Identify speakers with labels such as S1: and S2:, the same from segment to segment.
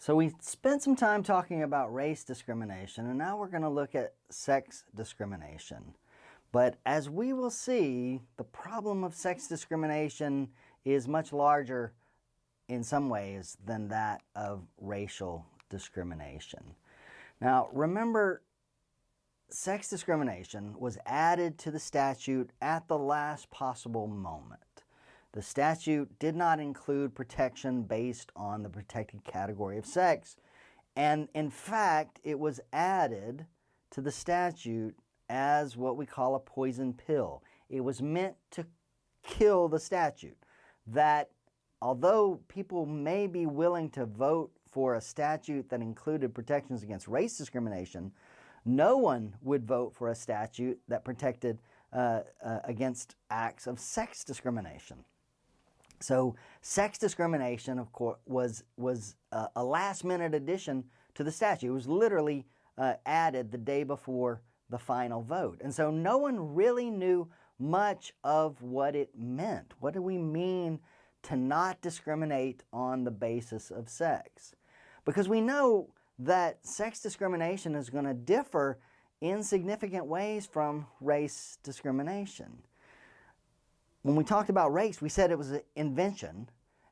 S1: So we spent some time talking about race discrimination, and now we're going to look at sex discrimination. But as we will see, the problem of sex discrimination is much larger in some ways than that of racial discrimination. Now, remember, sex discrimination was added to the statute at the last possible moment. The statute did not include protection based on the protected category of sex, and in fact, it was added to the statute as what we call a poison pill. It was meant to kill the statute. That although people may be willing to vote for a statute that included protections against race discrimination, no one would vote for a statute that protected against acts of sex discrimination. So sex discrimination, of course, was a last-minute addition to the statute. It was literally added the day before the final vote. And so no one really knew much of what it meant. What do we mean to not discriminate on the basis of sex? Because we know that sex discrimination is going to differ in significant ways from race discrimination. When we talked about race, we said it was an invention,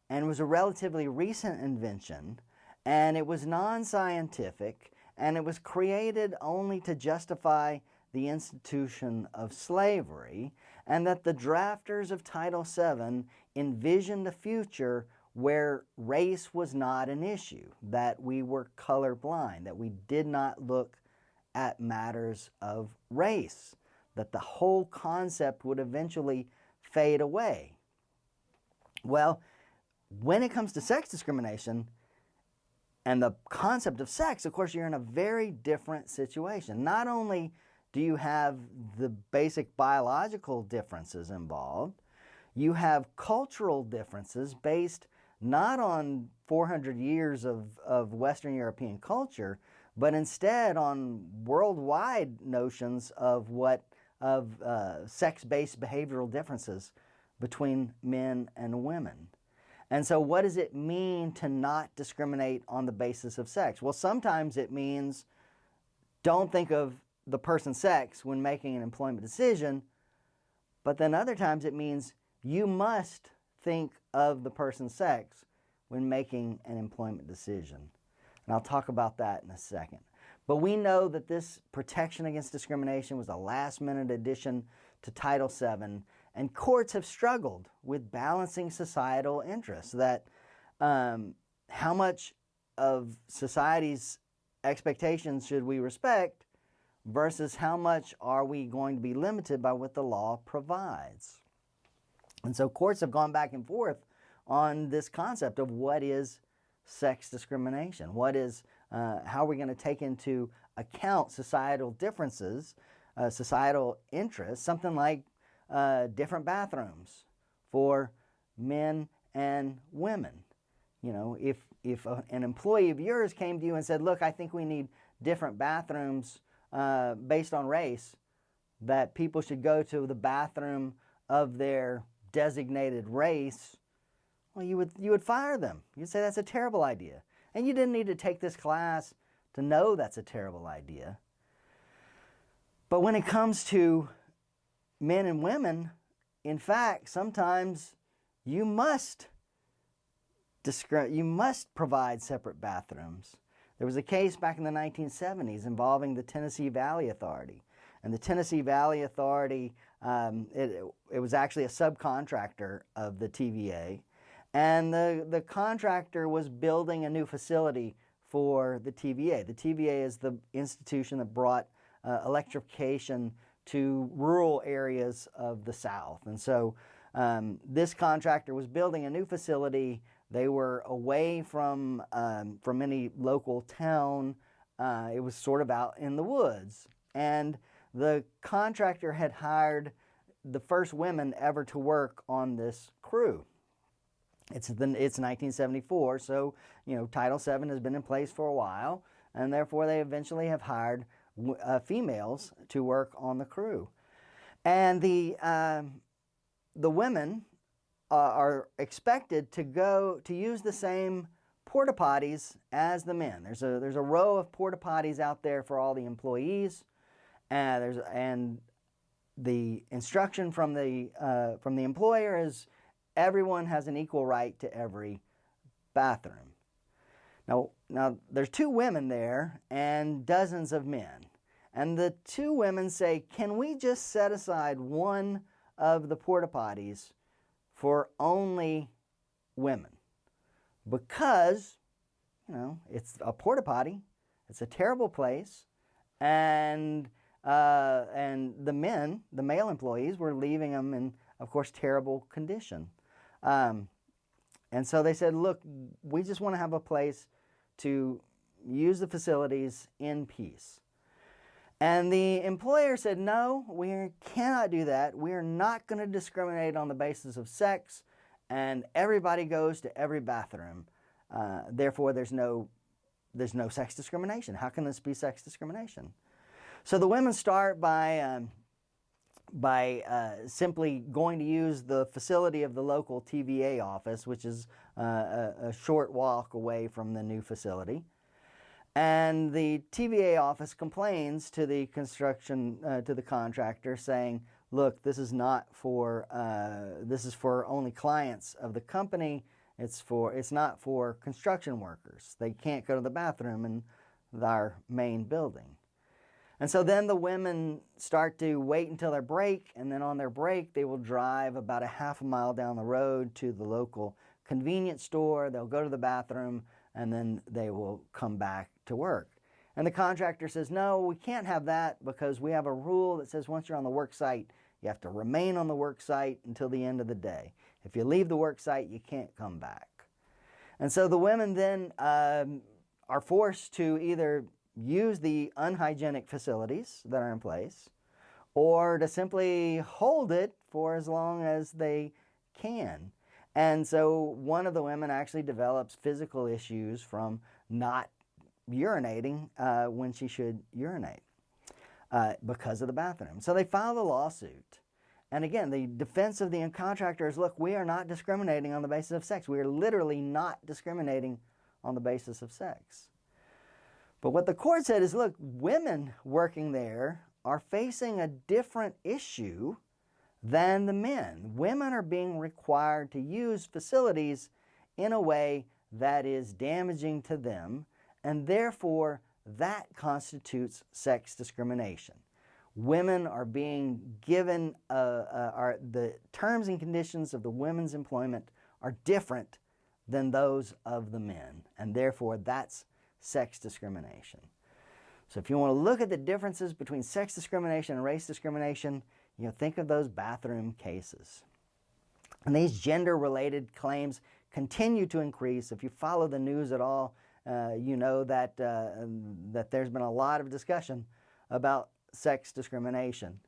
S1: and it was a relatively recent invention, and it was non-scientific, and it was created only to justify the institution of slavery, and that the drafters of Title VII envisioned a future where race was not an issue, that we were colorblind, that we did not look at matters of race, that the whole concept would eventually fade away. Well, when it comes to sex discrimination and the concept of sex, of course, you're in a very different situation. Not only do you have the basic biological differences involved, you have cultural differences based not on 400 years of Western European culture, but instead on worldwide notions of sex-based behavioral differences between men and women. And so what does it mean to not discriminate on the basis of sex? Well, sometimes it means don't think of the person's sex when making an employment decision, but then other times it means you must think of the person's sex when making an employment decision. And I'll talk about that in a second. But we know that this protection against discrimination was a last-minute addition to Title VII, and courts have struggled with balancing societal interests, that how much of society's expectations should we respect versus how much are we going to be limited by what the law provides. And so courts have gone back and forth on this concept of what is sex discrimination. What is, how are we going to take into account societal differences, societal interests, something like different bathrooms for men and women. You know, if an employee of yours came to you and said, look, I think we need different bathrooms based on race, that people should go to the bathroom of their designated race, well, you would fire them. You'd say that's a terrible idea. And you didn't need to take this class to know that's a terrible idea. But when it comes to men and women, in fact, sometimes you must provide separate bathrooms. There was a case back in the 1970s involving the Tennessee Valley Authority. And the Tennessee Valley Authority, it was actually a subcontractor of the TVA. And the contractor was building a new facility for the TVA. The TVA is the institution that brought electrification to rural areas of the South. And so this contractor was building a new facility. They were away from any local town. It was sort of out in the woods. And the contractor had hired the first women ever to work on this crew. It's 1974, so Title VII has been in place for a while, and therefore they eventually have hired females to work on the crew. And the women are expected to use the same porta potties as the men. There's a row of porta potties out there for all the employees, and the instruction from the employer is everyone has an equal right to every bathroom. Now there's 2 women there and dozens of men. And the 2 women say, can we just set aside one of the porta potties for only women? Because, it's a porta potty, it's a terrible place, and the men, the male employees, were leaving them in, of course, terrible condition. And so they said, look, we just want to have a place to use the facilities in peace. And the employer said, no, we cannot do that. We are not going to discriminate on the basis of sex, and everybody goes to every bathroom. Therefore, there's no sex discrimination. How can this be sex discrimination? So the women start by simply going to use the facility of the local TVA office, which is a short walk away from the new facility. And the TVA office complains to the to the contractor, saying, look, this is not for, this is for only clients of the company. It's not for construction workers. They can't go to the bathroom in our main building. And so then the women start to wait until their break, and then on their break they will drive about a half a mile down the road to the local convenience store. They'll go to the bathroom, and then they will come back to work. And the contractor says, no, we can't have that because we have a rule that says once you're on the work site, you have to remain on the work site until the end of the day. If you leave the work site, you can't come back. And so the women then are forced to either use the unhygienic facilities that are in place, or to simply hold it for as long as they can. And so one of the women actually develops physical issues from not urinating when she should urinate because of the bathroom. So they filed a lawsuit. And again, the defense of the contractor is, look, we are not discriminating on the basis of sex. We are literally not discriminating on the basis of sex. But what the court said is, look, women working there are facing a different issue than the men. Women are being required to use facilities in a way that is damaging to them, and therefore that constitutes sex discrimination. Women are being given, the terms and conditions of the women's employment are different than those of the men, and therefore that's sex discrimination. So if you want to look at the differences between sex discrimination and race discrimination, think of those bathroom cases. And these gender-related claims continue to increase. If you follow the news at all, you know that there's been a lot of discussion about sex discrimination.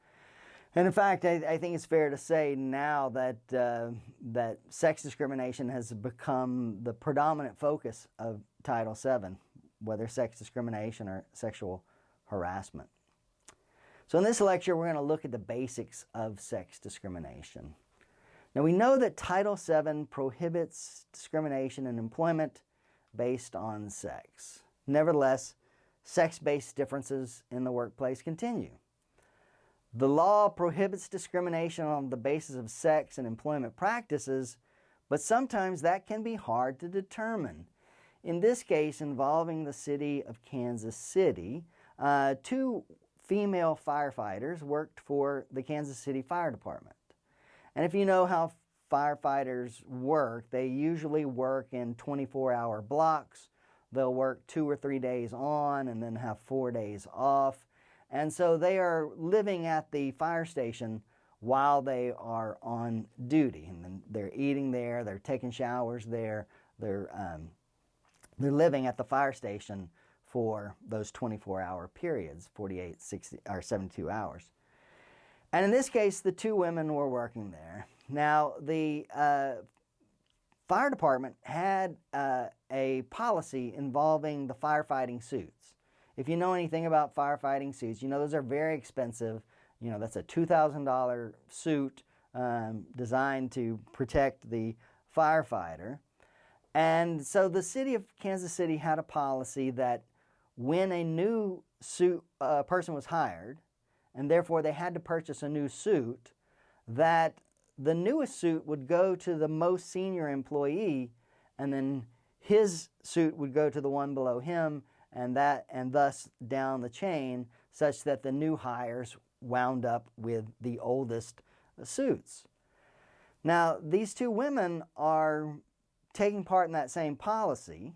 S1: And in fact, I think it's fair to say now that sex discrimination has become the predominant focus of Title VII, whether sex discrimination or sexual harassment. So in this lecture, we're going to look at the basics of sex discrimination. Now we know that Title VII prohibits discrimination in employment based on sex. Nevertheless, sex-based differences in the workplace continue. The law prohibits discrimination on the basis of sex and employment practices, but sometimes that can be hard to determine. In this case, involving the city of Kansas City, 2 female firefighters worked for the Kansas City Fire Department. And if you know how firefighters work, they usually work in 24-hour blocks. They'll work 2 or 3 days on and then have 4 days off. And so they are living at the fire station while they are on duty. And then they're eating there, they're taking showers there, they're living at the fire station for those 24-hour periods, 48, 60, or 72 hours. And in this case, the 2 women were working there. Now, the fire department had a policy involving the firefighting suits. If you know anything about firefighting suits, you know those are very expensive. That's a $2,000 suit designed to protect the firefighter. And so the city of Kansas City had a policy that when a new person was hired, and therefore they had to purchase a new suit, that the newest suit would go to the most senior employee, and then his suit would go to the one below him, and thus down the chain, such that the new hires wound up with the oldest suits. Now, these two women are taking part in that same policy,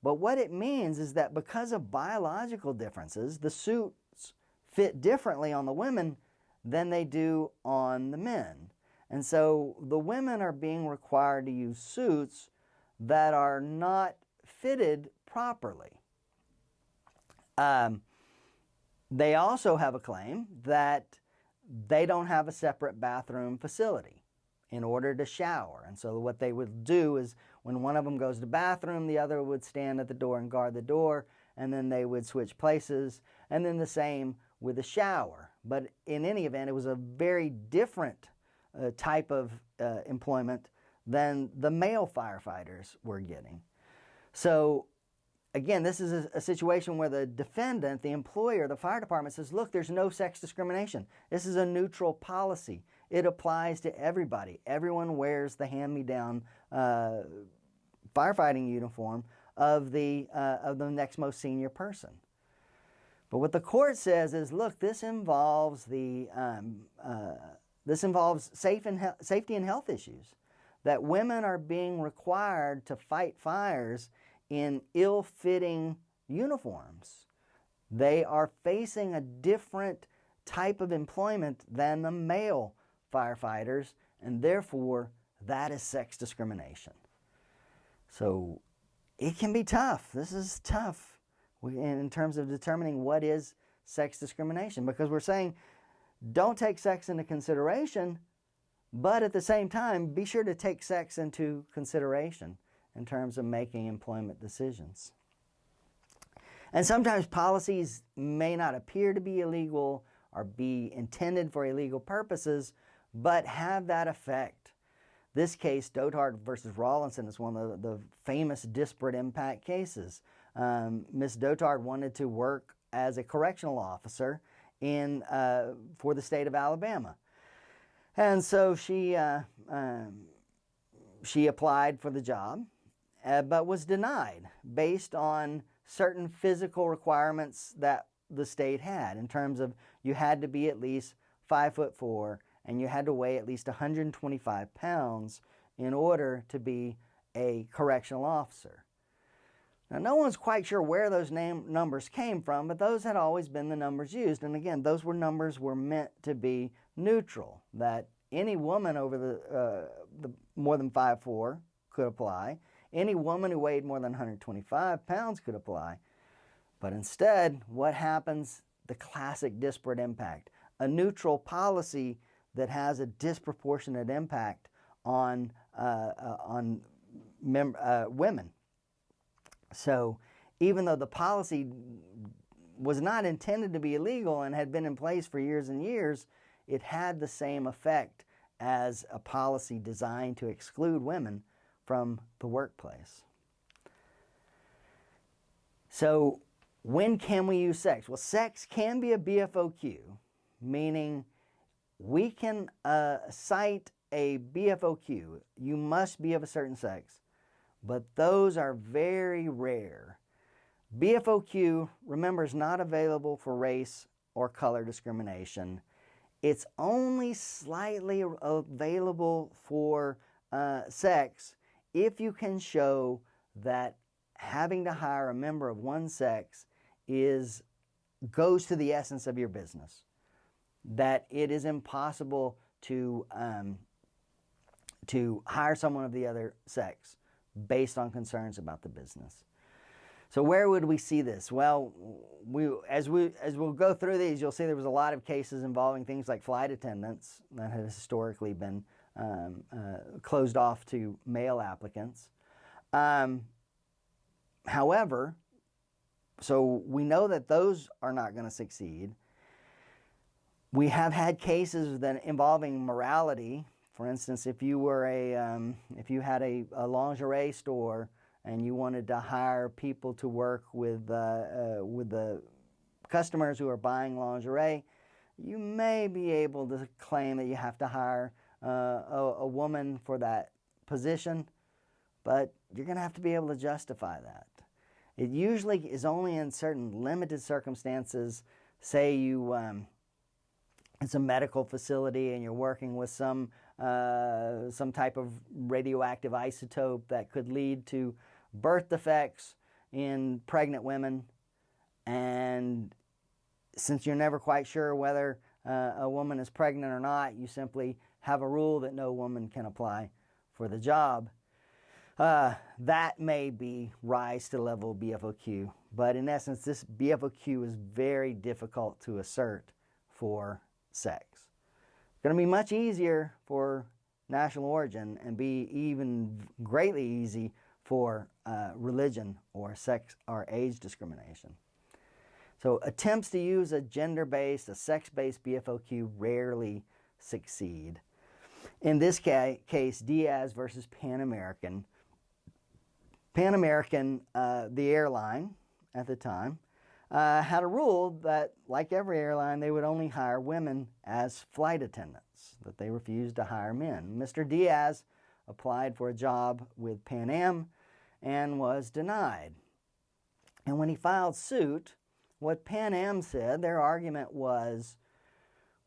S1: but what it means is that because of biological differences, the suits fit differently on the women than they do on the men. And so the women are being required to use suits that are not fitted properly. They also have a claim that they don't have a separate bathroom facility in order to shower. And so what they would do is when one of them goes to the bathroom, the other would stand at the door and guard the door, and then they would switch places, and then the same with the shower. But in any event, it was a very different type of employment than the male firefighters were getting. So again, this is a situation where the defendant, the employer, the fire department says, look, there's no sex discrimination. This is a neutral policy. It applies to everybody. Everyone wears the hand-me-down firefighting uniform of the next most senior person. But what the court says is, look, this involves safety and health issues. That women are being required to fight fires in ill-fitting uniforms. They are facing a different type of employment than the male firefighters, and therefore that is sex discrimination. So it can be tough. This is tough in terms of determining what is sex discrimination, because we're saying don't take sex into consideration, but at the same time, be sure to take sex into consideration in terms of making employment decisions. And sometimes policies may not appear to be illegal or be intended for illegal purposes, but have that effect. This case, Dotard versus Rawlinson, is one of the famous disparate impact cases. Ms. Dotard wanted to work as a correctional officer for the state of Alabama. And so she applied for the job, but was denied based on certain physical requirements that the state had in terms of you had to be at least 5'4" and you had to weigh at least 125 pounds in order to be a correctional officer. Now, no one's quite sure where those numbers came from, but those had always been the numbers used. And again, those numbers were meant to be neutral, that any woman over the more than 5'4" could apply. Any woman who weighed more than 125 pounds could apply. But instead, what happens? The classic disparate impact. A neutral policy that has a disproportionate impact on women. So even though the policy was not intended to be illegal and had been in place for years and years, it had the same effect as a policy designed to exclude women from the workplace. So when can we use sex? Well, sex can be a BFOQ, meaning we can cite a BFOQ. You must be of a certain sex, but those are very rare. BFOQ, remember, is not available for race or color discrimination. It's only slightly available for sex if you can show that having to hire a member of one sex goes to the essence of your business, that it is impossible to hire someone of the other sex based on concerns about the business. So where would we see this? Well, as we'll go through these, you'll see there was a lot of cases involving things like flight attendants that had historically been closed off to male applicants. However, so we know that those are not going to succeed. We have had cases involving morality, For instance, if you were if you had a lingerie store and you wanted to hire people to work with the customers who are buying lingerie, you may be able to claim that you have to hire a woman for that position, but you're going to have to be able to justify that. It usually is only in certain limited circumstances. Say you it's a medical facility and you're working with some type of radioactive isotope that could lead to birth defects in pregnant women, and since you're never quite sure whether a woman is pregnant or not, you simply have a rule that no woman can apply for the job. That may be rise to the level of BFOQ, but in essence, this BFOQ is very difficult to assert for sex. It's going to be much easier for national origin and be even greatly easy for religion or sex or age discrimination. So attempts to use a gender-based, a sex-based BFOQ rarely succeed. In this case, Diaz versus Pan American. Pan American, the airline at the time, had a rule that, like every airline, they would only hire women as flight attendants, that they refused to hire men. Mr. Diaz applied for a job with Pan Am and was denied. And when he filed suit, what Pan Am said, their argument was,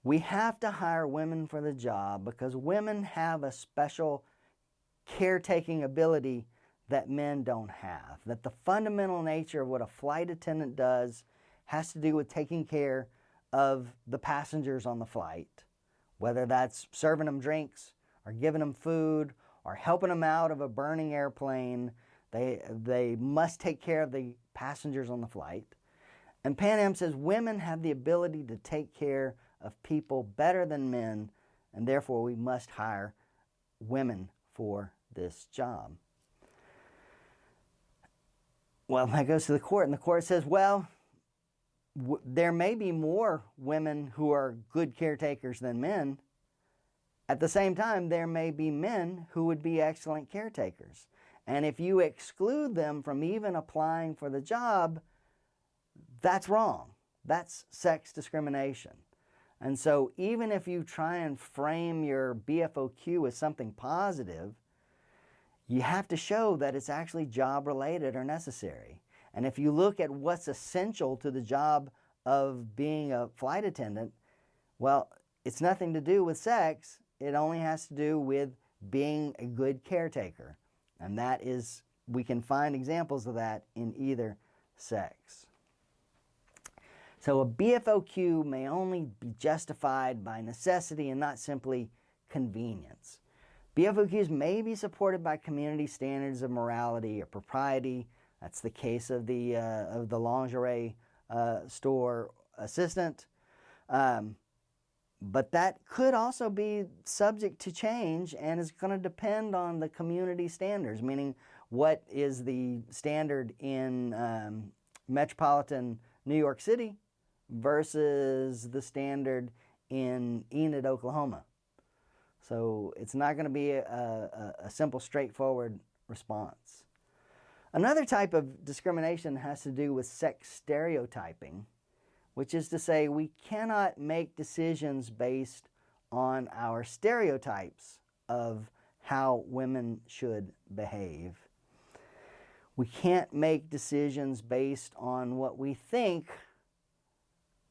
S1: we have to hire women for the job because women have a special caretaking ability that men don't have. That the fundamental nature of what a flight attendant does has to do with taking care of the passengers on the flight, whether that's serving them drinks or giving them food or helping them out of a burning airplane. They must take care of the passengers on the flight. And Pan Am says women have the ability to take care of people better than men, and therefore we must hire women for this job. Well, that goes to the court, and the court says, well, there may be more women who are good caretakers than men. At the same time, there may be men who would be excellent caretakers. And if you exclude them from even applying for the job, that's wrong. That's sex discrimination. And so even if you try and frame your BFOQ as something positive, you have to show that it's actually job-related or necessary. And if you look at what's essential to the job of being a flight attendant, well, it's nothing to do with sex. It only has to do with being a good caretaker. And that is, we can find examples of that in either sex. So a BFOQ may only be justified by necessity and not simply convenience. BFOQs may be supported by community standards of morality or propriety. That's the case of the lingerie store assistant. But that could also be subject to change and is going to depend on the community standards, meaning what is the standard in metropolitan New York City versus the standard in Enid, Oklahoma. So it's not going to be a simple, straightforward response. Another type of discrimination has to do with sex stereotyping, which is to say we cannot make decisions based on our stereotypes of how women should behave. We can't make decisions based on what we think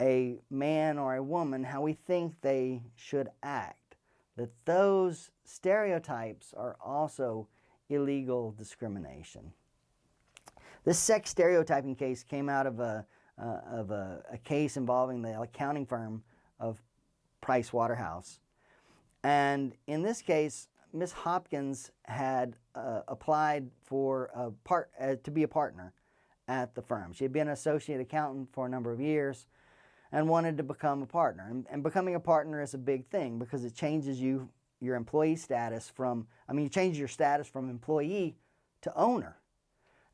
S1: a man or a woman, how we think they should act. That those stereotypes are also illegal discrimination. This sex stereotyping case came out of a case involving the accounting firm of Price Waterhouse. And in this case, Ms. Hopkins had applied for to be a partner at the firm. She had been an associate accountant for a number of years and wanted to become a partner. And becoming a partner is a big thing because it changes your employee status from, you change your status from employee to owner.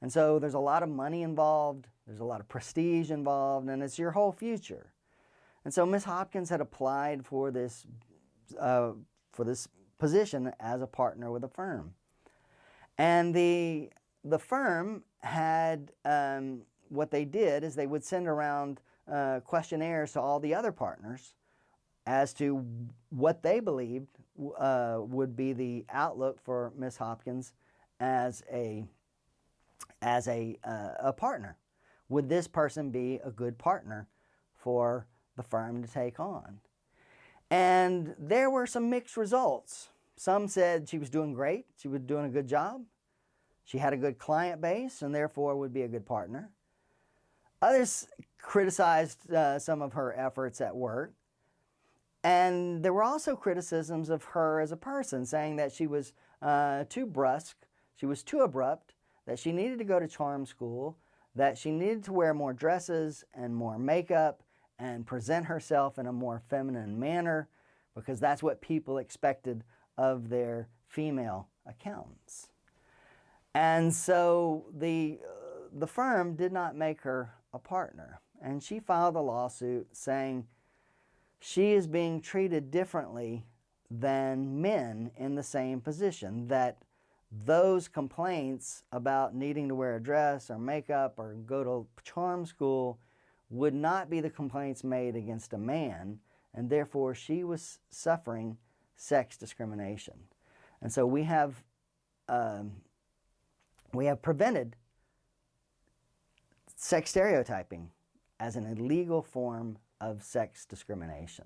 S1: And so there's a lot of money involved, there's a lot of prestige involved, and it's your whole future. And so Ms. Hopkins had applied for this position as a partner with a firm. And the firm had, what they did is they would send around questionnaires to all the other partners as to what they believed would be the outlook for Miss Hopkins as a partner. Would this person be a good partner for the firm to take on? And there were some mixed results. Some said she was doing great, she was doing a good job, she had a good client base, and therefore would be a good partner. Others criticized some of her efforts at work. And there were also criticisms of her as a person, saying that she was too brusque, she was too abrupt, that she needed to go to charm school, that she needed to wear more dresses and more makeup and present herself in a more feminine manner, because that's what people expected of their female accountants. And so the firm did not make her a partner, and she filed a lawsuit saying she is being treated differently than men in the same position, that those complaints about needing to wear a dress or makeup or go to charm school would not be the complaints made against a man, and therefore she was suffering sex discrimination. And so we have prevented sex stereotyping as an illegal form of sex discrimination.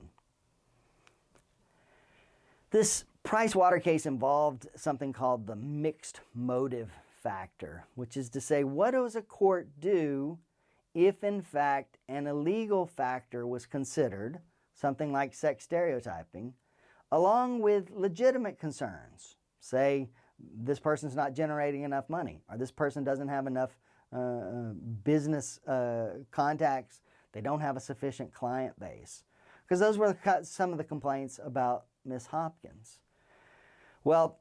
S1: This Price-Water case involved something called the mixed motive factor, which is to say, what does a court do if in fact an illegal factor was considered, something like sex stereotyping, along with legitimate concerns? Say, this person's not generating enough money, or this person doesn't have enough business contacts, they don't have a sufficient client base. Because those were some of the complaints about Miss Hopkins. Well,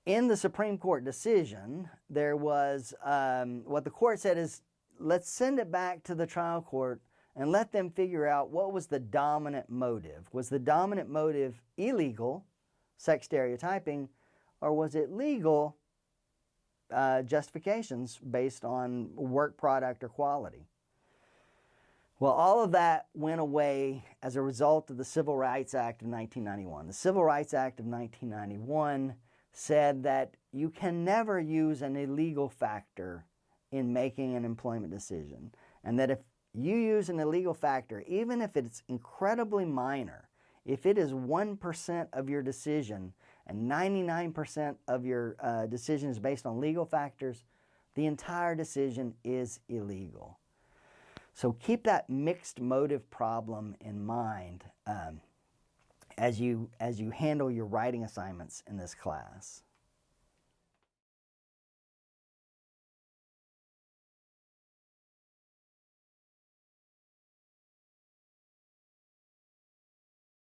S1: in the Supreme Court decision, there was, what the court said is, let's send it back to the trial court and let them figure out what was the dominant motive. Was the dominant motive illegal, sex stereotyping, or was it legal justifications based on work product or quality? Well, all of that went away as a result of the Civil Rights Act of 1991. The Civil Rights Act of 1991 said that you can never use an illegal factor in making an employment decision, and that if you use an illegal factor, even if it's incredibly minor, if it is 1% of your decision and 99% of your decision is based on legal factors, the entire decision is illegal. So keep that mixed motive problem in mind as you handle your writing assignments in this class.